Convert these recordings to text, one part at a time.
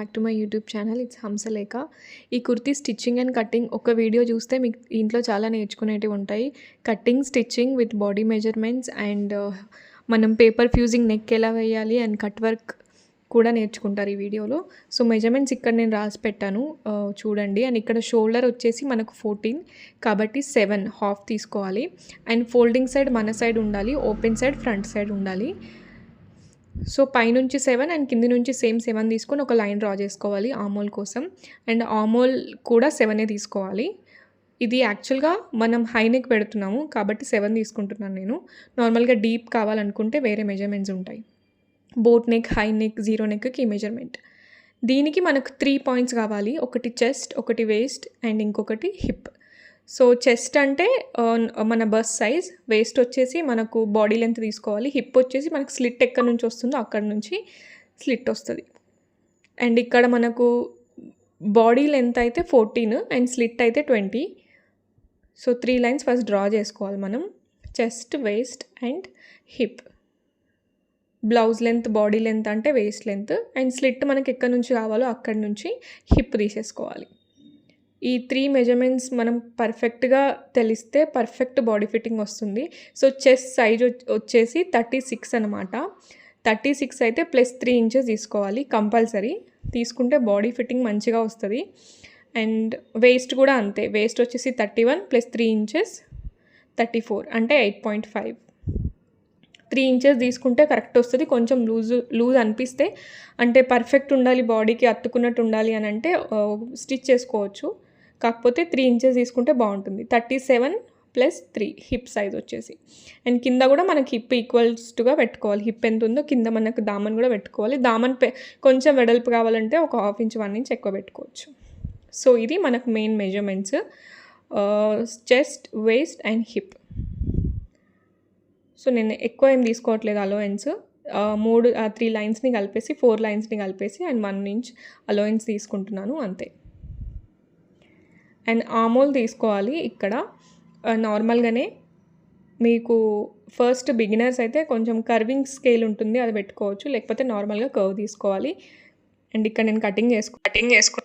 Back to my YouTube channel. It's Hamsalekha. ఈ kurti stitching and cutting ఒక video చూస్తే మీకు ఇంట్లో చాలా నేర్చుకునేటివి ఉంటాయి. Cutting, stitching with body measurements and మనం పేపర్ ఫ్యూజింగ్ నెక్ ఎలా వేయాలి అండ్ కట్ వర్క్ కూడా నేర్చుకుంటారు ఈ వీడియోలో. సో మెజర్మెంట్స్ ఇక్కడ నేను రాసి పెట్టాను, చూడండి. అండ్ ఇక్కడ షోల్డర్ వచ్చేసి మనకు 14 కాబట్టి 7 హాఫ్ తీసుకోవాలి. అండ్ ఫోల్డింగ్ సైడ్ మన సైడ్ ఉండాలి, ఓపెన్ సైడ్ ఫ్రంట్ సైడ్ ఉండాలి. సో పైనుంచి 7 అండ్ కింది నుంచి సేమ్ 7 తీసుకొని ఒక లైన్ డ్రా చేసుకోవాలి ఆమోల్ కోసం. అండ్ ఆమోల్ కూడా 7 తీసుకోవాలి. ఇది యాక్చువల్గా మనం హై నెక్ పెడుతున్నాము కాబట్టి 7 తీసుకుంటున్నాను నేను. నార్మల్గా డీప్ కావాలనుకుంటే వేరే మెజర్మెంట్స్ ఉంటాయి. Boat neck, high neck, zero నెక్కి ఈ మెజర్మెంట్. దీనికి మనకు 3 పాయింట్స్ కావాలి. ఒకటి చెస్ట్, ఒకటి వేస్ట్ అండ్ ఇంకొకటి హిప్. సో చెస్ట్ అంటే మన బస్ట్ సైజ్, వేస్ట్ వచ్చేసి మనకు బాడీ లెంత్ తీసుకోవాలి, హిప్ వచ్చేసి మనకు స్లిట్ ఎక్కడి నుంచి వస్తుందో అక్కడ నుంచి స్లిట్ వస్తుంది. అండ్ ఇక్కడ మనకు బాడీ లెంత్ అయితే 14 అండ్ స్లిట్ అయితే 20. సో 3 లైన్స్ ఫస్ట్ డ్రా చేసుకోవాలి మనం. Chest, waste and hip. Blouse length, body length అంటే వేస్ట్ లెంత్ అండ్ స్లిట్ మనకి ఎక్కడి నుంచి కావాలో అక్కడి నుంచి హిప్ తీసేసుకోవాలి. ఈ 3 మెజర్మెంట్స్ మనం పర్ఫెక్ట్గా తెలిస్తే పర్ఫెక్ట్ బాడీ ఫిట్టింగ్ వస్తుంది. సో చెస్ట్ సైజ్ వచ్చేసి 36 అనమాట. 36 అయితే +3 ఇంచెస్ తీసుకోవాలి కంపల్సరీ. తీసుకుంటే బాడీ ఫిట్టింగ్ మంచిగా వస్తుంది. అండ్ వేస్ట్ కూడా అంతే. వేస్ట్ వచ్చేసి 31 +3 ఇంచెస్ 34 అంటే 8.5. 3 ఇంచెస్ తీసుకుంటే కరెక్ట్ వస్తుంది. కొంచెం లూజ్ అనిపిస్తే, అంటే పర్ఫెక్ట్ ఉండాలి, బాడీకి అత్తుకున్నట్టు ఉండాలి అని అంటే స్టిచ్ చేసుకోవచ్చు. కాకపోతే 3 ఇంచెస్ తీసుకుంటే బాగుంటుంది. 37 + 3 హిప్ సైజ్ వచ్చేసి. అండ్ కింద కూడా మనకి హిప్ ఈక్వల్స్గా పెట్టుకోవాలి. హిప్ ఎంత ఉందో కింద మనకు దామన్ కూడా పెట్టుకోవాలి. దామన్ కొంచెం వెడల్పు కావాలంటే ఒక 1/2 ఇంచ్ 1 ఇంచ్ ఎక్కువ పెట్టుకోవచ్చు. సో ఇది మనకు main measurements, chest, waste and hip. So నేను ఎక్కువ ఏం తీసుకోవట్లేదు అలోయన్స్. 3 లైన్స్ని కలిపేసి 4 లైన్స్ని కలిపేసి అండ్ 1 ఇంచ్ అలోయన్స్ తీసుకుంటున్నాను అంతే. అండ్ ఆమోల్ తీసుకోవాలి. ఇక్కడ నార్మల్గానే మీకు ఫస్ట్ బిగినర్స్ అయితే కొంచెం కర్వింగ్ స్కేల్ ఉంటుంది, అది పెట్టుకోవచ్చు. లేకపోతే నార్మల్గా కర్వ్ తీసుకోవాలి. అండ్ ఇక్కడ నేను కటింగ్ చేసుకో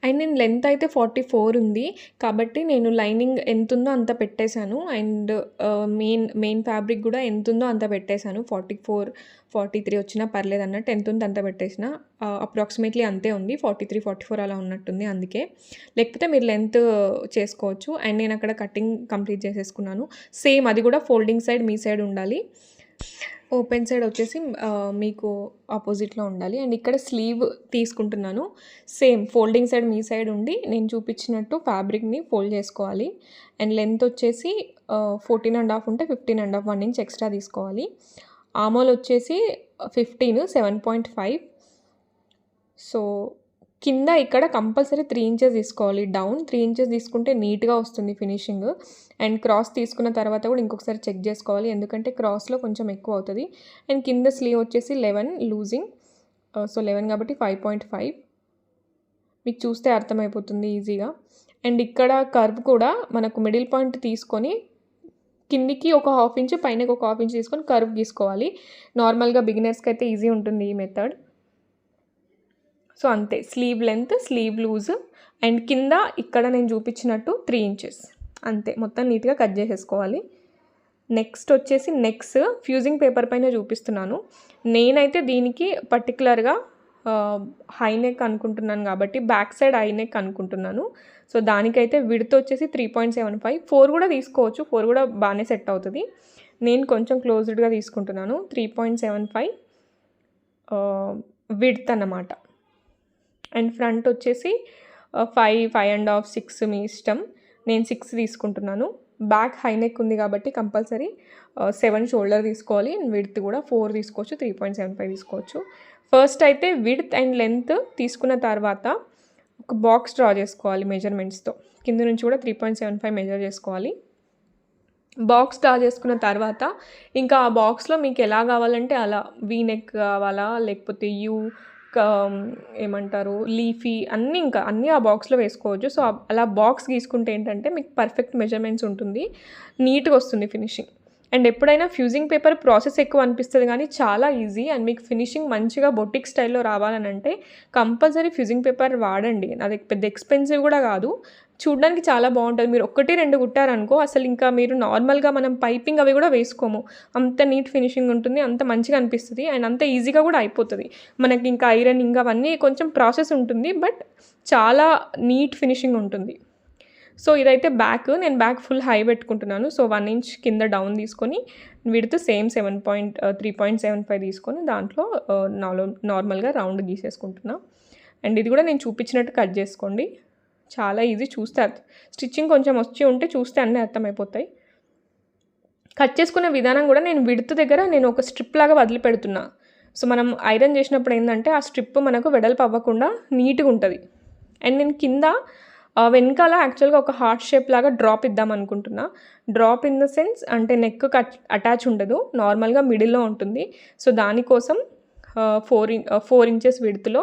అండ్ నేను లెంత్ అయితే 44 ఉంది కాబట్టి నేను లైనింగ్ ఎంత ఉందో అంత పెట్టేశాను. అండ్ మెయిన్ ఫ్యాబ్రిక్ కూడా ఎంత ఉందో అంత పెట్టేశాను. 44, 43 వచ్చినా పర్లేదు అన్నట్టు, ఎంత ఉందో అంత పెట్టేసిన. అప్రాక్సిమేట్లీ అంతే ఉంది, 43, 44 అలా ఉన్నట్టుంది. అందుకే లేకపోతే మీరు లెంత్ చేసుకోవచ్చు. అండ్ నేను అక్కడ కటింగ్ కంప్లీట్ చేసేసుకున్నాను. సేమ్ అది కూడా ఫోల్డింగ్ సైడ్ మీ సైడ్ ఉండాలి, ఓపెన్ సైడ్ వచ్చేసి మీకు ఆపోజిట్లో ఉండాలి. అండ్ ఇక్కడ స్లీవ్ తీసుకుంటున్నాను. సేమ్ ఫోల్డింగ్ సైడ్ మీ సైడ్ ఉండి నేను చూపించినట్టు ఫ్యాబ్రిక్ని ఫోల్డ్ చేసుకోవాలి. అండ్ లెంత్ వచ్చేసి 14.5 ఉంటే 15.5 1 ఇంచ్ ఎక్స్ట్రా తీసుకోవాలి. ఆమోల్ వచ్చేసి 15 7.5. సో కింద ఇక్కడ కంపల్సరీ 3 ఇంచెస్ తీసుకోవాలి డౌన్. 3 ఇంచెస్ తీసుకుంటే నీట్గా వస్తుంది ఫినిషింగ్. అండ్ క్రాస్ తీసుకున్న తర్వాత కూడా ఇంకొకసారి చెక్ చేసుకోవాలి, ఎందుకంటే క్రాస్లో కొంచెం ఎక్కువ అవుతుంది. అండ్ కింద స్లీవ్ వచ్చేసి 11 లూజింగ్. సో 11 కాబట్టి 5.5 మీకు చూస్తే అర్థమైపోతుంది ఈజీగా. అండ్ ఇక్కడ కర్వ్ కూడా మనకు మిడిల్ పాయింట్ తీసుకొని కిందికి ఒక 1/2 ఇంచ్, పైనకి ఒక 1/2 ఇంచ్ తీసుకొని కర్వ్ గీసుకోవాలి. నార్మల్గా బిగినర్స్కి అయితే ఈజీ ఉంటుంది ఈ మెథడ్. సో అంతే, sleeve length, sleeve loose and కింద ఇక్కడ నేను చూపించినట్టు 3 ఇంచెస్ అంతే. మొత్తం నీట్గా కట్ చేసేసుకోవాలి. నెక్స్ట్ వచ్చేసి నెక్స్ ఫ్యూజింగ్ పేపర్ పైన చూపిస్తున్నాను. నేనైతే దీనికి పర్టికులర్గా హై నెక్ అనుకుంటున్నాను కాబట్టి బ్యాక్ సైడ్ హై నెక్ అనుకుంటున్నాను. సో దానికైతే విడ్త్ వచ్చేసి 3.75. 4 కూడా తీసుకోవచ్చు, 4 కూడా బాగానే సెట్ అవుతుంది. నేను కొంచెం క్లోజ్డ్గా తీసుకుంటున్నాను. 3.75 విడ్త్ అన్నమాట. అండ్ ఫ్రంట్ వచ్చేసి 5, 5.5, 6 మీ ఇష్టం. నేను 6 తీసుకుంటున్నాను. బ్యాక్ హై నెక్ ఉంది కాబట్టి కంపల్సరీ 7 షోల్డర్ తీసుకోవాలి. అండ్ విడ్త్ కూడా 4 తీసుకోవచ్చు, 3.75 తీసుకోవచ్చు. ఫస్ట్ అయితే విడ్త్ అండ్ లెంత్ తీసుకున్న తర్వాత ఒక బాక్స్ డ్రా చేసుకోవాలి మెజర్మెంట్స్తో. కింద నుంచి కూడా 3.75 మెజర్ చేసుకోవాలి. బాక్స్ డ్రా చేసుకున్న తర్వాత ఇంకా ఆ బాక్స్లో మీకు ఎలా కావాలంటే అలా, వీ నెక్ కావాలా లేకపోతే ఏమంటారు లీఫీ అన్నీ ఆ బాక్స్లో వేసుకోవచ్చు. సో అలా బాక్స్ గీసుకుంటే ఏంటంటే మీకు పర్ఫెక్ట్ మెజర్మెంట్స్ ఉంటుంది, నీట్గా వస్తుంది ఫినిషింగ్. అండ్ ఎప్పుడైనా ఫ్యూజింగ్ పేపర్ ప్రాసెస్ ఎక్కువ అనిపిస్తుంది కానీ చాలా ఈజీ. అండ్ మీకు ఫినిషింగ్ మంచిగా బొటిక్ స్టైల్లో రావాలనంటే కంపల్సరీ ఫ్యూజింగ్ పేపర్ వాడండి. అది పెద్ద ఎక్స్పెన్సివ్ కూడా కాదు, చూడడానికి చాలా బాగుంటుంది. మీరు 1, 2 కుట్టారనుకో అసలు ఇంకా మీరు నార్మల్గా మనం పైపింగ్ అవి కూడా వేసుకోము, అంత నీట్ ఫినిషింగ్ ఉంటుంది, అంత మంచిగా అనిపిస్తుంది అండ్ అంత ఈజీగా కూడా అయిపోతుంది. మనకి ఇంకా ఐరనింగ్ అవన్నీ కొంచెం ప్రాసెస్ ఉంటుంది, బట్ చాలా నీట్ ఫినిషింగ్ ఉంటుంది. సో ఇదైతే బ్యాక్, నేను బ్యాక్ ఫుల్ హై పెట్టుకుంటున్నాను. సో 1 ఇంచ్ కింద డౌన్ తీసుకొని విడ్త్ సేమ్ 3.75 తీసుకొని దాంట్లో నార్మల్గా రౌండ్ గీసేసుకుంటున్నా. అండ్ ఇది కూడా నేను చూపించినట్టు కట్ చేసుకోండి, చాలా ఈజీ. చూస్తే స్టిచ్చింగ్ కొంచెం వచ్చి ఉంటే చూస్తే అన్నీ అర్థమైపోతాయి. కట్ చేసుకునే విధానం కూడా నేను విడ్త్ దగ్గర నేను ఒక స్ట్రిప్ లాగా వదిలిపెడుతున్నా. సో మనం ఐరన్ చేసినప్పుడు ఏంటంటే ఆ స్ట్రిప్ మనకు వెడల్పు అవ్వకుండా నీట్గా ఉంటుంది. అండ్ నేను కింద వెనకాల యాక్చువల్గా ఒక హార్ట్ షేప్ లాగా డ్రాప్ ఇద్దాం అనుకుంటున్నా. డ్రాప్ ఇన్ ద సెన్స్ అంటే నెక్ అటాచ్ ఉండదు, నార్మల్గా మిడిల్లో ఉంటుంది. సో దానికోసం 4 ఇంచెస్ విడ్త్లో,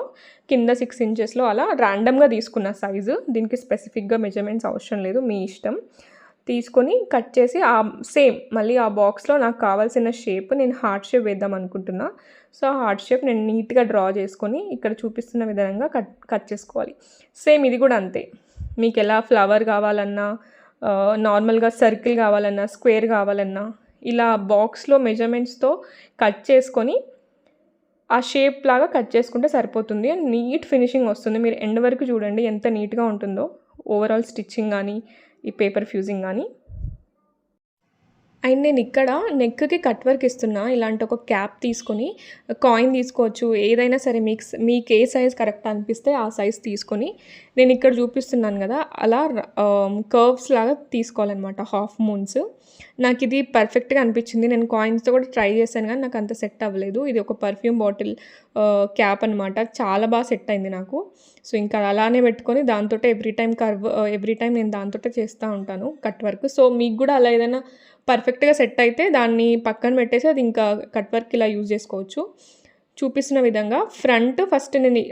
కింద 6 ఇంచెస్లో అలా ర్యాండమ్గా తీసుకున్న సైజు. దీనికి స్పెసిఫిక్గా మెజర్మెంట్స్ అవసరం లేదు, మీ ఇష్టం. తీసుకొని కట్ చేసి సేమ్ మళ్ళీ ఆ బాక్స్లో నాకు కావాల్సిన షేప్ నేను హార్ట్ షేప్ వేద్దాం అనుకుంటున్నా. సో ఆ హార్ట్ షేప్ నేను నీట్గా డ్రా చేసుకొని ఇక్కడ చూపిస్తున్న విధంగా కట్ చేసుకోవాలి. సేమ్ ఇది కూడా అంతే, మీకు ఎలా ఫ్లవర్ కావాలన్నా, నార్మల్గా సర్కిల్ కావాలన్నా, స్క్వేర్ కావాలన్నా ఇలా బాక్స్లో మెజర్మెంట్స్తో కట్ చేసుకొని ఆ షేప్ లాగా కట్ చేసుకుంటే సరిపోతుంది. అండ్ నీట్ ఫినిషింగ్ వస్తుంది. మీరు ఎండ్ వరకు చూడండి ఎంత నీట్గా ఉంటుందో ఓవరాల్ స్టిచ్చింగ్ కానీ ఈ పేపర్ ఫ్యూజింగ్ కానీ. అండ్ నేను ఇక్కడ నెక్కి కట్ వర్క్ ఇస్తున్నా. ఇలాంటి ఒక క్యాప్ తీసుకొని కాయిన్ తీసుకోవచ్చు, ఏదైనా సరే మీకు ఏ సైజ్ కరెక్ట్ అనిపిస్తే ఆ సైజ్ తీసుకొని నేను ఇక్కడ చూపిస్తున్నాను కదా అలా కర్వ్స్ లాగా తీసుకోవాలన్నమాట, హాఫ్ మూన్స్. నాకు ఇది పర్ఫెక్ట్గా అనిపించింది. నేను కాయిన్స్తో కూడా ట్రై చేశాను కానీ నాకు అంత సెట్ అవ్వలేదు. ఇది ఒక పర్ఫ్యూమ్ బాటిల్ క్యాప్ అనమాట, చాలా బాగా సెట్ అయింది నాకు. సో ఇంకా అలానే పెట్టుకొని దాంతో ఎవ్రీ టైం నేను దాంతో చేస్తూ ఉంటాను కట్ వర్క్. సో మీకు కూడా అలా ఏదైనా పర్ఫెక్ట్గా సెట్ అయితే దాన్ని పక్కన పెట్టేసి అది ఇంకా కట్ వర్క్ ఇలా యూజ్ చేసుకోవచ్చు. చూపిస్తున్న విధంగా ఫ్రంట్ ఫస్ట్ నేను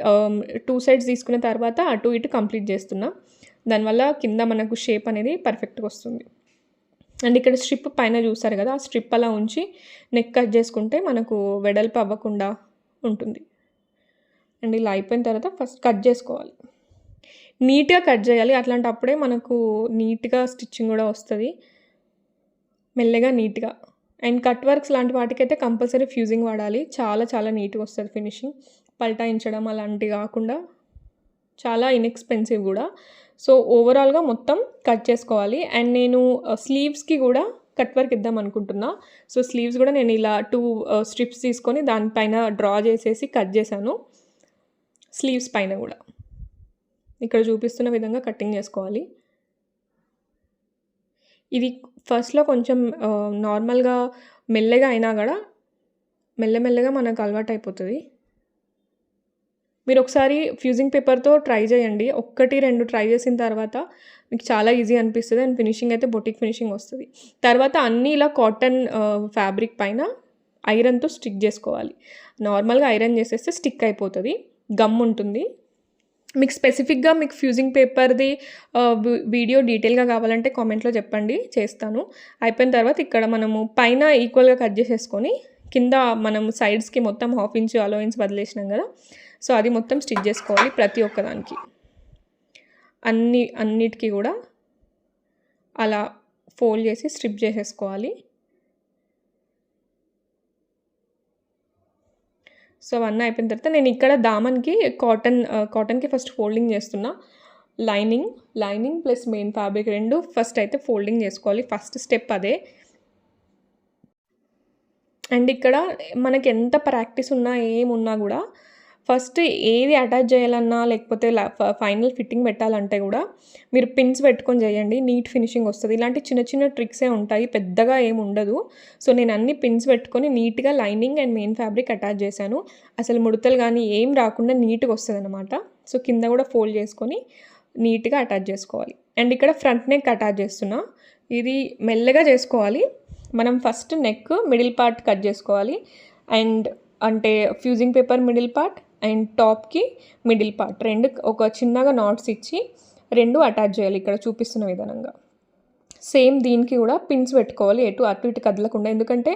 2 సైడ్స్ తీసుకున్న తర్వాత అటు ఇటు కంప్లీట్ చేస్తున్నా. దానివల్ల కింద మనకు షేప్ అనేది పర్ఫెక్ట్గా వస్తుంది. అండ్ ఇక్కడ స్ట్రిప్ పైన చూస్తారు కదా, ఆ స్ట్రిప్ అలా ఉంచి నెక్ కట్ చేసుకుంటే మనకు వెడల్పు అవ్వకుండా ఉంటుంది. అండ్ ఇలా అయిపోయిన తర్వాత ఫస్ట్ కట్ చేసుకోవాలి, నీట్గా కట్ చేయాలి. అట్లాంటప్పుడే మనకు నీట్గా స్టిచ్చింగ్ కూడా వస్తుంది, మెల్లగా నీట్గా. అండ్ కట్ వర్క్స్ లాంటి వాటికైతే కంపల్సరీ ఫ్యూజింగ్ వాడాలి, చాలా చాలా నీట్గా వస్తుంది ఫినిషింగ్. పల్టాయించడం అలాంటివి కాకుండా చాలా ఇన్ఎక్స్పెన్సివ్ కూడా. సో ఓవరాల్గా మొత్తం కట్ చేసుకోవాలి. అండ్ నేను స్లీవ్స్కి కూడా కట్ వర్క్ ఇద్దాం అనుకుంటున్నా. సో స్లీవ్స్ కూడా నేను ఇలా 2 స్ట్రిప్స్ తీసుకొని దానిపైన డ్రా చేసేసి కట్ చేశాను. స్లీవ్స్ పైన కూడా ఇక్కడ చూపిస్తున్న విధంగా కటింగ్ చేసుకోవాలి. ఇది ఫస్ట్లో కొంచెం నార్మల్గా మెల్లగా అయినా కూడా మెల్లమెల్లగా మనకు అలవాటు అయిపోతుంది. మీరు ఒకసారి ఫ్యూజింగ్ పేపర్తో ట్రై చేయండి, 1, 2 ట్రై చేసిన తర్వాత మీకు చాలా ఈజీ అనిపిస్తుంది. అండ్ ఫినిషింగ్ అయితే బొటిక్ ఫినిషింగ్ వస్తుంది. తర్వాత అన్నీ ఇలా కాటన్ ఫ్యాబ్రిక్ పైన ఐరన్తో స్టిక్ చేసుకోవాలి. నార్మల్గా ఐరన్ చేసేస్తే స్టిక్ అయిపోతుంది, గమ్ ఉంటుంది. మీకు స్పెసిఫిక్గా మీకు ఫ్యూజింగ్ పేపర్ది వీడియో డీటెయిల్గా కావాలంటే కామెంట్లో చెప్పండి, చేస్తాను. అయిపోయిన తర్వాత ఇక్కడ మనము పైన ఈక్వల్గా కట్ చేసేసుకొని కింద మనం సైడ్స్కి మొత్తం 1/2 ఇంచ్ అలోవెన్స్ వదిలేసినాం కదా, సో అది మొత్తం స్టిచ్ చేసుకోవాలి ప్రతి ఒక్కదానికి. అన్నిటికీ కూడా అలా ఫోల్డ్ చేసి స్ట్రిప్ చేసేసుకోవాలి. సో అవన్నీ అయిపోయిన తర్వాత నేను ఇక్కడ దామన్కి కాటన్కి ఫస్ట్ ఫోల్డింగ్ చేస్తున్నా. Lining plus main fabric 2 first అయితే ఫోల్డింగ్ చేసుకోవాలి, ఫస్ట్ స్టెప్ అదే. అండ్ ఇక్కడ మనకి ఎంత ప్రాక్టీస్ ఉన్నా ఏమున్నా కూడా ఫస్ట్ ఏది అటాచ్ చేయాలన్నా లేకపోతే ఫైనల్ ఫిట్టింగ్ పెట్టాలంటే కూడా మీరు పిన్స్ పెట్టుకొని చేయండి, నీట్ ఫినిషింగ్ వస్తుంది. ఇలాంటి చిన్న చిన్న ట్రిక్సే ఉంటాయి, పెద్దగా ఏమి ఉండదు. సో నేను అన్ని పిన్స్ పెట్టుకొని నీట్గా lining and main fabric attach చేశాను. అసలు ముడతలు కానీ ఏం రాకుండా నీట్గా వస్తుంది అనమాట. సో కింద కూడా ఫోల్డ్ చేసుకొని నీట్గా అటాచ్ చేసుకోవాలి. అండ్ ఇక్కడ ఫ్రంట్ నెక్ అటాచ్ చేస్తున్నా, ఇది మెల్లగా చేసుకోవాలి. మనం first neck middle part cut చేసుకోవాలి. అండ్ అంటే fusing paper middle part and టాప్కి మిడిల్ పార్ట్ 2 ఒక చిన్నగా నాట్స్ ఇచ్చి 2 అటాచ్ చేయాలి ఇక్కడ చూపిస్తున్న విధంగా. సేమ్ దీనికి కూడా పిన్స్ పెట్టుకోవాలి, అటు ఇటు కదలకుండా. ఎందుకంటే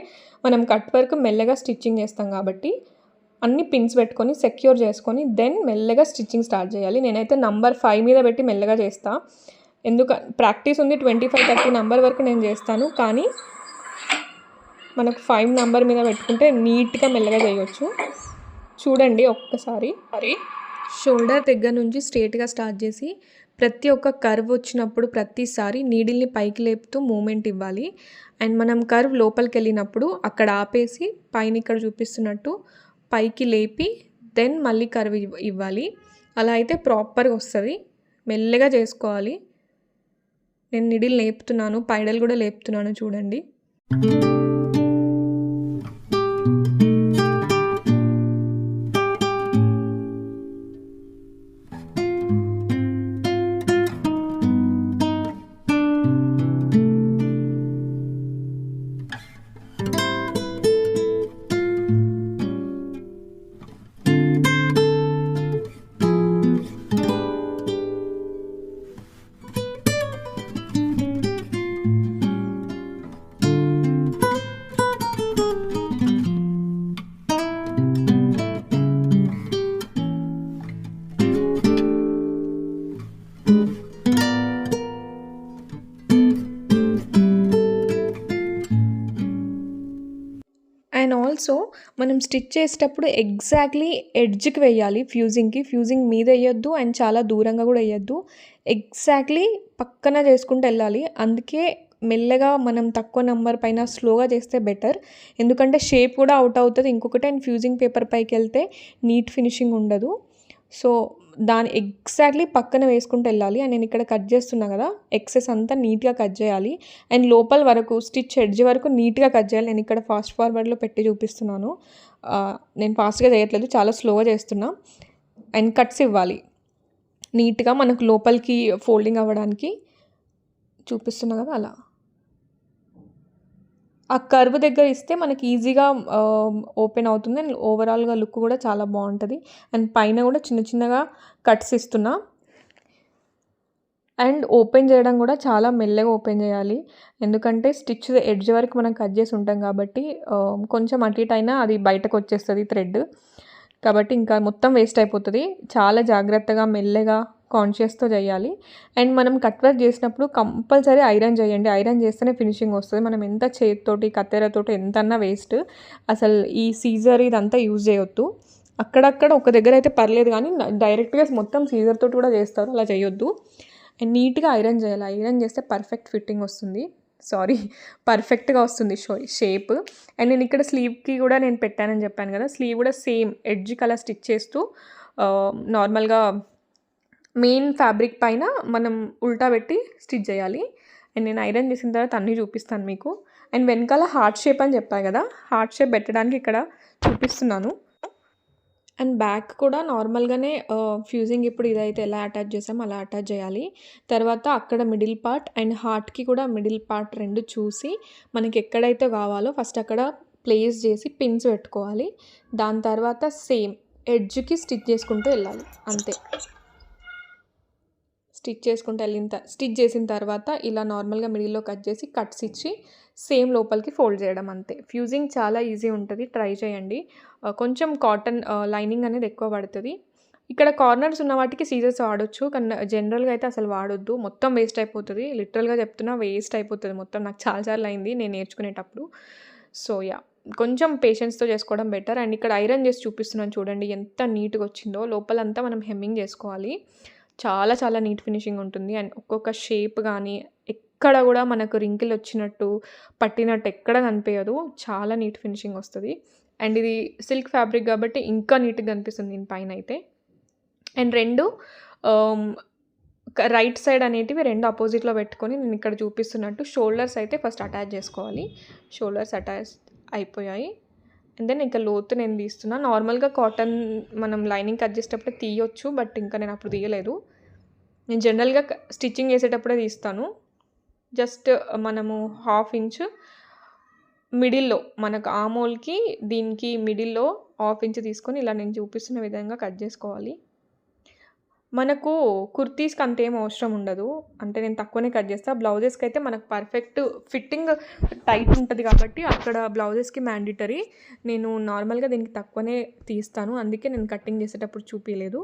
మనం కట్ వర్క్ మెల్లగా స్టిచ్చింగ్ చేస్తాం కాబట్టి అన్ని పిన్స్ పెట్టుకొని సెక్యూర్ చేసుకొని దెన్ మెల్లగా స్టిచ్చింగ్ స్టార్ట్ చేయాలి. నేనైతే నంబర్ 5 మీద పెట్టి మెల్లగా చేస్తా. ప్రాక్టీస్ ఉంది 25-30 నంబర్ వరకు నేను చేస్తాను, కానీ మనకు 5 నంబర్ మీద పెట్టుకుంటే నీట్గా మెల్లగా చేయొచ్చు. చూడండి ఒక్కసారి. షోల్డర్ దగ్గర నుంచి స్ట్రేట్గా స్టార్ట్ చేసి ప్రతి ఒక్క కర్వ్ వచ్చినప్పుడు ప్రతిసారి నీడిల్ని పైకి లేపుతూ మూమెంట్ ఇవ్వాలి. అండ్ మనం కర్వ్ లోపలికి వెళ్ళినప్పుడు అక్కడ ఆపేసి పైన ఇక్కడ చూపిస్తున్నట్టు పైకి లేపి దెన్ మళ్ళీ కర్వ్ ఇవ్వాలి. అలా అయితే ప్రాపర్గా వస్తుంది. మెల్లగా చేసుకోవాలి. నేను నీడిల్ లేపుతున్నాను, పైడల్ కూడా లేపుతున్నాను చూడండి. అండ్ ఆల్సో మనం స్టిచ్ చేసేటప్పుడు ఎగ్జాక్ట్లీ ఎడ్జ్కి వేయాలి. ఫ్యూజింగ్ మీద వేయొద్దు అండ్ చాలా దూరంగా కూడా వేయొద్దు. ఎగ్జాక్ట్లీ పక్కన చేసుకుంటూ వెళ్ళాలి. అందుకే మెల్లగా మనం తక్కువ నెంబర్ పైన స్లోగా చేస్తే బెటర్. ఎందుకంటే షేప్ కూడా అవుట్ అవుతుంది. ఇంకొకటి అండ్ ఫ్యూజింగ్ పేపర్ పైకి వెళ్తే నీట్ ఫినిషింగ్ ఉండదు. సో దాన్ని ఎగ్జాక్ట్లీ పక్కన వేసుకుంటూ వెళ్ళాలి. అండ్ నేను ఇక్కడ కట్ చేస్తున్నా కదా, ఎక్సెస్ అంతా నీట్గా కట్ చేయాలి. అండ్ లోపల వరకు స్టిచ్ ఎడ్జ్ వరకు నీట్గా కట్ చేయాలి. నేను ఇక్కడ ఫాస్ట్ ఫార్వర్డ్లో పెట్టి చూపిస్తున్నాను. నేను ఫాస్ట్గా చేయట్లేదు, చాలా స్లోగా చేస్తున్నా. అండ్ కట్స్ ఇవ్వాలి నీట్గా, మనకు లోపలికి ఫోల్డింగ్ అవ్వడానికి చూపిస్తున్నా కదా అలా. ఆ కర్వ్ దగ్గర ఇస్తే మనకి ఈజీగా ఓపెన్ అవుతుంది అండ్ ఓవరాల్గా లుక్ కూడా చాలా బాగుంటుంది. అండ్ పైన కూడా చిన్న చిన్నగా కట్స్ ఇస్తున్నా. అండ్ ఓపెన్ చేయడం కూడా చాలా మెల్లగా ఓపెన్ చేయాలి. ఎందుకంటే స్టిచ్ ఎడ్జ్ వరకు మనం కట్ చేసి ఉంటాం కాబట్టి కొంచెం అటు ఇటు అయినా అది బయటకు వచ్చేస్తుంది థ్రెడ్, కాబట్టి ఇంకా మొత్తం వేస్ట్ అయిపోతుంది. చాలా జాగ్రత్తగా మెల్లగా కాన్షియస్తో చేయాలి. అండ్ మనం కట్ వర్క్ చేసినప్పుడు కంపల్సరీ ఐరన్ చేయండి. ఐరన్ చేస్తేనే ఫినిషింగ్ వస్తుంది. మనం ఎంత చేతితోటి కత్తెరతోటి ఎంతన్నా వేస్ట్. అసలు ఈ సీజర్ ఇదంతా యూజ్ చేయొద్దు. అక్కడక్కడ ఒక దగ్గర అయితే పర్లేదు, కానీ డైరెక్ట్గా మొత్తం సీజర్ తోటి కూడా చేస్తారు, అలా చేయొద్దు. అండ్ నీట్గా ఐరన్ చేయాలి. ఐరన్ చేస్తే పర్ఫెక్ట్ ఫిట్టింగ్ వస్తుంది, పర్ఫెక్ట్గా వస్తుంది షేప్. అండ్ నేను ఇక్కడ స్లీవ్కి కూడా నేను పెట్టానని చెప్పాను కదా, స్లీవ్ కూడా సేమ్ ఎడ్జ్ కలా స్టిచ్ చేస్తూ నార్మల్గా మెయిన్ ఫ్యాబ్రిక్ పైన మనం ఉల్టా పెట్టి స్టిచ్ చేయాలి. అండ్ నేను ఐరన్ చేసిన తర్వాత అన్నీ చూపిస్తాను మీకు. అండ్ వెనకాల హార్ట్ షేప్ అని చెప్పాను కదా, హార్ట్ షేప్ పెట్టడానికి ఇక్కడ చూపిస్తున్నాను. అండ్ బ్యాక్ కూడా నార్మల్గానే ఫ్యూజింగ్ ఇప్పుడు ఇదైతే ఎలా అటాచ్ చేసామో అలా అటాచ్ చేయాలి. తర్వాత అక్కడ మిడిల్ పార్ట్ అండ్ హార్ట్కి కూడా మిడిల్ పార్ట్ రెండు చూసి మనకి ఎక్కడైతే కావాలో ఫస్ట్ అక్కడ ప్లేస్ చేసి పిన్స్ పెట్టుకోవాలి. దాని తర్వాత సేమ్ ఎడ్జ్కి స్టిచ్ చేసుకుంటూ వెళ్ళాలి అంతే. స్టిచ్ చేసిన తర్వాత ఇలా నార్మల్గా మిడిల్లో కట్ చేసి కట్స్ ఇచ్చి సేమ్ లోపలికి ఫోల్డ్ చేయడం అంతే. ఫ్యూజింగ్ చాలా ఈజీ ఉంటుంది, ట్రై చేయండి. కొంచెం కాటన్ లైనింగ్ అనేది ఎక్కువ పడుతుంది. ఇక్కడ కార్నర్స్ ఉన్న వాటికి సీజర్స్ వాడొచ్చు, కానీ జనరల్గా అయితే అసలు వాడొద్దు, మొత్తం వేస్ట్ అయిపోతుంది. లిటరల్గా చెప్తున్నా, వేస్ట్ అయిపోతుంది మొత్తం. నాకు చాలాసార్లు అయింది నేను నేర్చుకునేటప్పుడు. సో కొంచెం పేషెన్స్తో చేసుకోవడం బెటర్. అండ్ ఇక్కడ ఐరన్ చేసి చూపిస్తున్నాను చూడండి ఎంత నీట్గా వచ్చిందో. లోపలంతా మనం హెమ్మింగ్ చేసుకోవాలి. చాలా చాలా నీట్ ఫినిషింగ్ ఉంటుంది. అండ్ ఒక్కొక్క షేప్ కానీ ఎక్కడ కూడా మనకు రింకిల్ వచ్చినట్టు పట్టినట్టు ఎక్కడ కనిపించదు. చాలా నీట్ ఫినిషింగ్ వస్తుంది. అండ్ ఇది సిల్క్ ఫ్యాబ్రిక్ కాబట్టి ఇంకా నీట్గా కనిపిస్తుంది దీని పైన అయితే. అండ్ రెండు రైట్ సైడ్ అనేటివి రెండు అపోజిట్లో పెట్టుకొని నేను ఇక్కడ చూపిస్తున్నట్టు షోల్డర్స్ అయితే ఫస్ట్ అటాచ్ చేసుకోవాలి. షోల్డర్స్ అటాచ్ అయిపోయాయి. అండ్ దెన్ ఇంకా లోతు నేను తీస్తున్నా. నార్మల్గా కాటన్ మనం లైనింగ్ కట్ చేసేటప్పుడే తీయొచ్చు, బట్ ఇంకా నేను అప్పుడు తీయలేదు. నేను జనరల్గా స్టిచ్చింగ్ చేసేటప్పుడే తీస్తాను. జస్ట్ మనము 1/2 ఇంచ్ మిడిల్లో, మనకు ఆమోల్కి దీనికి మిడిల్లో 1/2 ఇంచ్ తీసుకొని ఇలా నేను చూపిస్తున్న విధంగా కట్ చేసుకోవాలి. మనకు కుర్తీస్‌కి అంతేం అవసరం ఉండదు. అంటే నేను తక్కువనే కట్ చేస్తా. బ్లౌజెస్‌కి అయితే మనకు పర్ఫెక్ట్ ఫిట్టింగ్ టైట్ ఉంటది కాబట్టి అక్కడ బ్లౌజెస్‌కి మ్యాండేటరీ. నేను నార్మల్‌గా దీనికి తక్కువనే తీస్తాను. అందుకే నేను కటింగ్ చేసేటప్పుడు చూపియలేదు.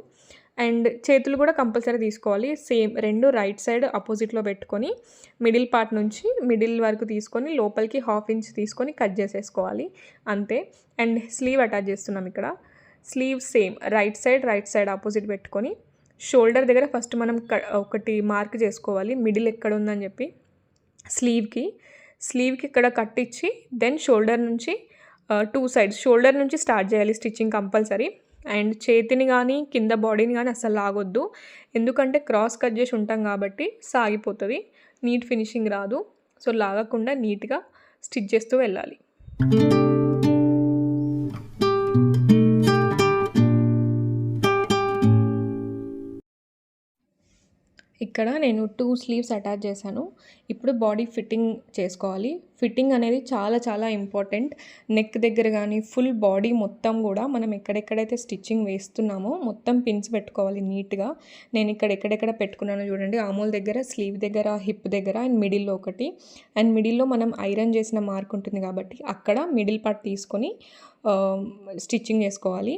అండ్ చేతులు కూడా కంపల్సరీ తీసుకోవాలి. సేమ్ 2 రైట్ సైడ్ అపోజిట్‌లో పెట్టుకొని మిడిల్ పార్ట్ నుంచి మిడిల్ వరకు తీసుకొని లోపలికి 1/2 ఇంచ్ తీసుకొని కట్ చేసేసుకోవాలి. అంతే. అండ్ స్లీవ్ అటాచ్ చేస్తున్నాం ఇక్కడ. Sleeve same right side opposite పెట్టుకొని షోల్డర్ దగ్గర ఫస్ట్ మనం ఒకటి మార్క్ చేసుకోవాలి మిడిల్ ఎక్కడ ఉందని చెప్పి. స్లీవ్కి ఇక్కడ కట్ ఇచ్చి దెన్ షోల్డర్ నుంచి 2 సైడ్స్ షోల్డర్ నుంచి స్టార్ట్ చేయాలి స్టిచ్చింగ్ కంపల్సరీ. అండ్ చేతిని కానీ కింద బాడీని కానీ అస్సలు లాగొద్దు. ఎందుకంటే క్రాస్ కట్ చేసి ఉంటాం కాబట్టి సాగిపోతుంది, నీట్ ఫినిషింగ్ రాదు. సో లాగకుండా నీట్గా స్టిచ్ చేస్తూ వెళ్ళాలి. ఇక్కడ నేను 2 స్లీవ్స్ అటాచ్ చేశాను. ఇప్పుడు బాడీ ఫిట్టింగ్ చేసుకోవాలి. ఫిట్టింగ్ అనేది చాలా చాలా ఇంపార్టెంట్. నెక్ దగ్గర కానీ ఫుల్ బాడీ మొత్తం కూడా మనం ఎక్కడెక్కడైతే స్టిచ్చింగ్ వేస్తున్నామో మొత్తం పిన్స్ పెట్టుకోవాలి నీట్గా. నేను ఇక్కడ ఎక్కడెక్కడ పెట్టుకున్నానో చూడండి. ఆమోల్ దగ్గర, స్లీవ్ దగ్గర, హిప్ దగ్గర అండ్ మిడిల్లో ఒకటి. అండ్ మిడిల్లో మనం ఐరన్ చేసిన మార్క్ ఉంటుంది కాబట్టి అక్కడ మిడిల్ పార్ట్ తీసుకొని స్టిచ్చింగ్ చేసుకోవాలి.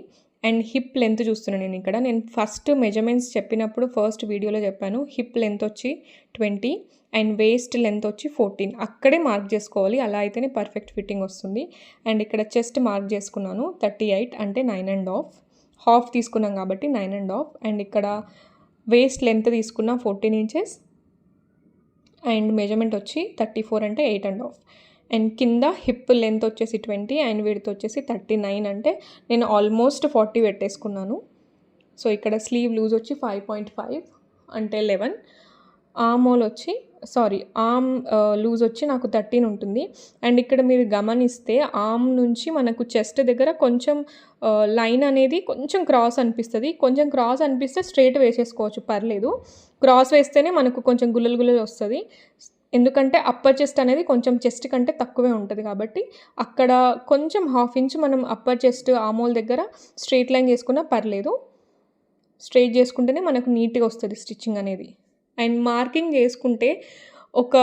అండ్ హిప్ లెంత్ చూస్తున్నాను నేను ఇక్కడ. నేను ఫస్ట్ మెజర్మెంట్స్ చెప్పినప్పుడు ఫస్ట్ వీడియోలో చెప్పాను. హిప్ లెంత్ వచ్చి 20 అండ్ వేస్ట్ లెంత్ వచ్చి 14. అక్కడే మార్క్ చేసుకోవాలి. అలా అయితేనే పర్ఫెక్ట్ ఫిట్టింగ్ వస్తుంది. అండ్ ఇక్కడ చెస్ట్ మార్క్ చేసుకున్నాను 38 అంటే 9.5. హాఫ్ తీసుకున్నాం కాబట్టి 9.5. అండ్ ఇక్కడ వేస్ట్ లెంత్ తీసుకున్న 14 ఇంచెస్ అండ్ మెజర్మెంట్ వచ్చి 34 అంటే 8.5. అండ్ కింద హిప్ లెంత్ వచ్చేసి 20 అండ్ విడ్త్ వచ్చేసి 39 అంటే నేను ఆల్మోస్ట్ 40 పెట్టేసుకున్నాను. సో ఇక్కడ స్లీవ్ లూజ్ వచ్చి 5.5 అంటే 11. ఆర్మ్ లూజ్ వచ్చి నాకు 13 ఉంటుంది. అండ్ ఇక్కడ మీరు గమనిస్తే ఆర్మ్ నుంచి మనకు చెస్ట్ దగ్గర కొంచెం లైన్ అనేది కొంచెం క్రాస్ అనిపిస్తుంది. కొంచెం క్రాస్ అనిపిస్తే స్ట్రైట్ వేసేసుకోవచ్చు, పర్లేదు. క్రాస్ వేస్తేనే మనకు కొంచెం గుల్లలు వస్తుంది. ఎందుకంటే అప్పర్ చెస్ట్ అనేది కొంచెం చెస్ట్ కంటే తక్కువే ఉంటుంది కాబట్టి అక్కడ కొంచెం 1/2 ఇంచ్ మనం అప్పర్ చెస్ట్ ఆమోల్ దగ్గర స్ట్రైట్ లైన్ చేసుకున్నా పర్లేదు. స్ట్రైట్ చేసుకుంటేనే మనకు నీట్గా వస్తుంది స్టిచ్చింగ్ అనేది. అండ్ మార్కింగ్ చేసుకుంటే ఒక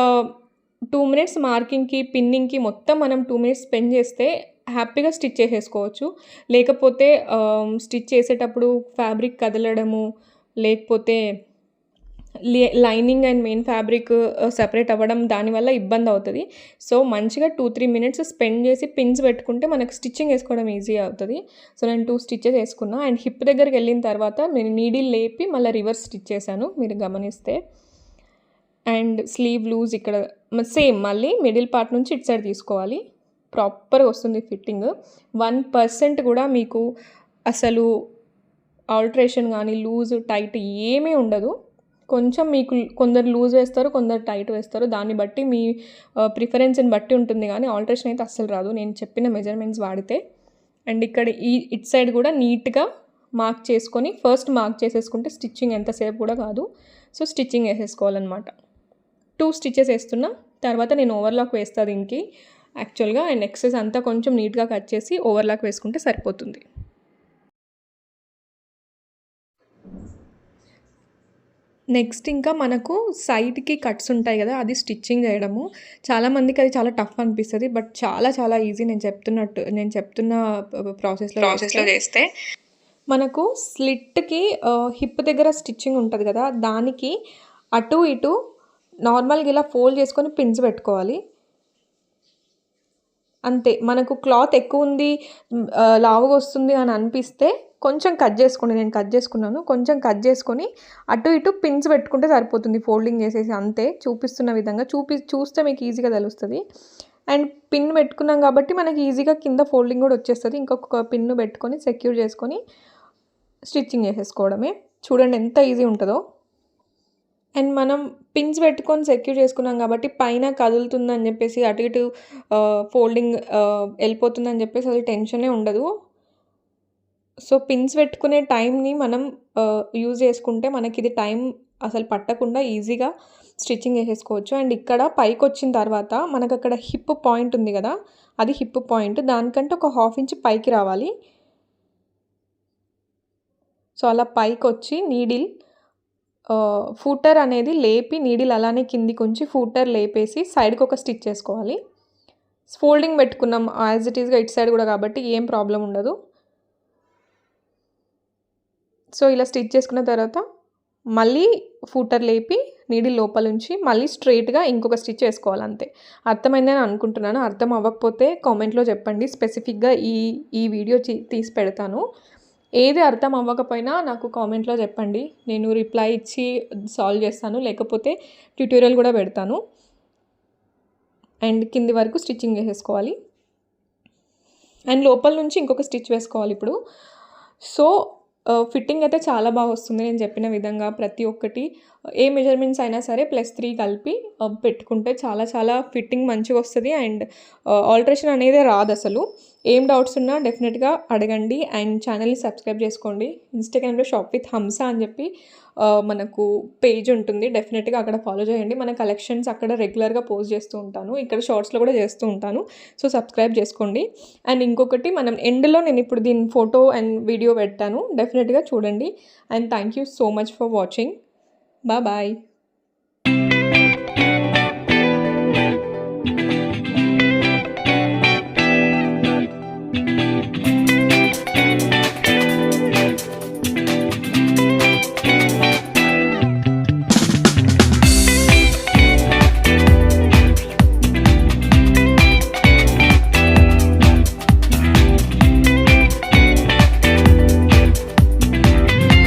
2 మినిట్స్ మార్కింగ్కి పిన్నింగ్కి మొత్తం మనం 2 మినిట్స్ స్పెండ్ చేస్తే హ్యాపీగా స్టిచ్ చేసేసుకోవచ్చు. లేకపోతే స్టిచ్ చేసేటప్పుడు ఫ్యాబ్రిక్ కదలడము, లేకపోతే lining and main fabric separate అవ్వడం, దానివల్ల ఇబ్బంది అవుతుంది. సో మంచిగా 2-3 మినిట్స్ స్పెండ్ చేసి పిన్స్ పెట్టుకుంటే మనకు స్టిచ్చింగ్ వేసుకోవడం ఈజీ అవుతుంది. సో నేను 2 స్టిచెస్ వేసుకున్నా. అండ్ హిప్ దగ్గరికి వెళ్ళిన తర్వాత నేను నీడిల్ లేపి మళ్ళీ రివర్స్ స్టిచ్ చేశాను మీరు గమనిస్తే. అండ్ స్లీవ్ లూజ్ ఇక్కడ సేమ్ మళ్ళీ మిడిల్ పార్ట్ నుంచి ఇటు సైడ్ తీసుకోవాలి. ప్రాపర్గా వస్తుంది ఫిట్టింగ్. 1% కూడా మీకు అసలు ఆల్టరేషన్ కానీ లూజ్ టైట్ ఏమీ ఉండదు. కొంచెం మీకు కొందరు లూజ్ వేస్తారు, కొందరు టైట్ వేస్తారు. దాన్ని బట్టి మీ ప్రిఫరెన్స్ని బట్టి ఉంటుంది కానీ ఆల్టరేషన్ అయితే అస్సలు రాదు నేను చెప్పిన మెజర్మెంట్స్ వాడితే. అండ్ ఇక్కడ ఇటు సైడ్ కూడా నీట్గా మార్క్ చేసుకొని ఫస్ట్ మార్క్ చేసేసుకుంటే స్టిచ్చింగ్ ఎంతసేపు కూడా కాదు. So stitching వేసేసుకోవాలన్నమాట. 2 స్టిచెస్ వేస్తున్నా. తర్వాత నేను ఓవర్లాక్ వేస్తాను దీనికి యాక్చువల్గా. అండ్ ఎక్సెస్ అంతా కొంచెం నీట్గా కట్ చేసి ఓవర్లాక్ వేసుకుంటే సరిపోతుంది. నెక్స్ట్ ఇంకా మనకు సైడ్కి కట్స్ ఉంటాయి కదా, అది స్టిచ్చింగ్ చేయడము. చాలామందికి అది చాలా టఫ్ అనిపిస్తుంది, బట్ చాలా చాలా ఈజీ. నేను చెప్తున్న ప్రాసెస్లో చేస్తే మనకు స్లిట్కి హిప్ దగ్గర స్టిచ్చింగ్ ఉంటుంది కదా, దానికి అటు ఇటు నార్మల్గా ఇలా ఫోల్డ్ చేసుకొని పిన్స్ పెట్టుకోవాలి అంతే. మనకు క్లాత్ ఎక్కువ ఉంది, లావుగా వస్తుంది అని అనిపిస్తే కొంచెం కట్ చేసుకోండి. నేను కట్ చేసుకున్నాను. కొంచెం కట్ చేసుకొని అటు ఇటు పిన్స్ పెట్టుకుంటే సరిపోతుంది, ఫోల్డింగ్ చేసేసి అంతే. చూపిస్తున్న విధంగా చూస్తే మీకు ఈజీగా తెలుస్తుంది. అండ్ పిన్ పెట్టుకున్నాం కాబట్టి మనకి ఈజీగా కింద ఫోల్డింగ్ కూడా వచ్చేస్తుంది. ఇంకొక పిన్ను పెట్టుకొని సెక్యూర్ చేసుకొని స్టిచ్చింగ్ చేసేసుకోవడమే. చూడండి ఎంత ఈజీ ఉంటుందో. అండ్ మనం పిన్స్ పెట్టుకొని సెక్యూర్ చేసుకున్నాం కాబట్టి పైన కదులుతుందని చెప్పేసి అటు ఇటు ఫోల్డింగ్ వెళ్ళిపోతుందని చెప్పేసి అది టెన్షనే ఉండదు. సో పిన్స్ పెట్టుకునే టైంని మనం యూజ్ చేసుకుంటే మనకి ఇది టైం అసలు పట్టకుండా ఈజీగా స్టిచ్చింగ్ చేసేసుకోవచ్చు. అండ్ ఇక్కడ పైకి వచ్చిన తర్వాత మనకు అక్కడ హిప్ పాయింట్ ఉంది కదా, అది హిప్ పాయింట్. దానికంటే ఒక 1/2 ఇంచ్ పైకి రావాలి. సో అలా పైకి వచ్చి నీడిల్ ఫూటర్ అనేది లేపి నీడిల్ అలానే కిందికి ఉంచి ఫూటర్ లేపేసి సైడ్కి ఒక స్టిచ్ చేసుకోవాలి. ఫోల్డింగ్ పెట్టుకున్నాం యాజ్ ఇట్ ఈస్గా ఇటు సైడ్ కూడా కాబట్టి ఏం ప్రాబ్లం ఉండదు. సో ఇలా స్టిచ్ చేసుకున్న తర్వాత మళ్ళీ ఫూటర్ లేపి నీడిల్ లోపల ఉంచి మళ్ళీ స్ట్రైట్గా ఇంకొక స్టిచ్ వేసుకోవాలి అంతే. అర్థమైందని అనుకుంటున్నాను. అర్థం అవ్వకపోతే కామెంట్లో చెప్పండి, స్పెసిఫిక్గా ఈ వీడియో తీసి పెడతాను. ఏది అర్థం అవ్వకపోయినా నాకు కామెంట్లో చెప్పండి, నేను రిప్లై ఇచ్చి సాల్వ్ చేస్తాను, లేకపోతే ట్యూటోరియల్ కూడా పెడతాను. అండ్ కింది వరకు స్టిచ్చింగ్ వేసేసుకోవాలి అండ్ లోపల నుంచి ఇంకొక స్టిచ్ వేసుకోవాలి ఇప్పుడు. సో ఫిట్టింగ్ అయితే చాలా బాగా వస్తుంది. నేను చెప్పిన విధంగా ప్రతి ఒక్కటి ఏ మెజర్మెంట్స్ అయినా సరే +3 కలిపి పెట్టుకుంటే చాలా ఫిట్టింగ్ మంచిగా వస్తుంది అండ్ ఆల్టరేషన్ అనేది రాదు అసలు. ఏం డౌట్స్ ఉన్నా డెఫినెట్గా అడగండి అండ్ ఛానల్ని సబ్స్క్రైబ్ చేసుకోండి. ఇన్స్టాగ్రామ్లో షాప్ విత్ హంస అని చెప్పి మనకు పేజ్ ఉంటుంది, డెఫినెట్గా అక్కడ ఫాలో చేయండి. మన కలెక్షన్స్ అక్కడ రెగ్యులర్గా పోస్ట్ చేస్తూ ఉంటాను, ఇక్కడ షార్ట్స్లో కూడా చేస్తూ ఉంటాను. సో సబ్స్క్రైబ్ చేసుకోండి. అండ్ ఇంకొకటి మనం ఎండ్లో నేను ఇప్పుడు దీని ఫోటో అండ్ వీడియో పెట్టాను, డెఫినెట్గా చూడండి. And thank you so much for watching. Bye.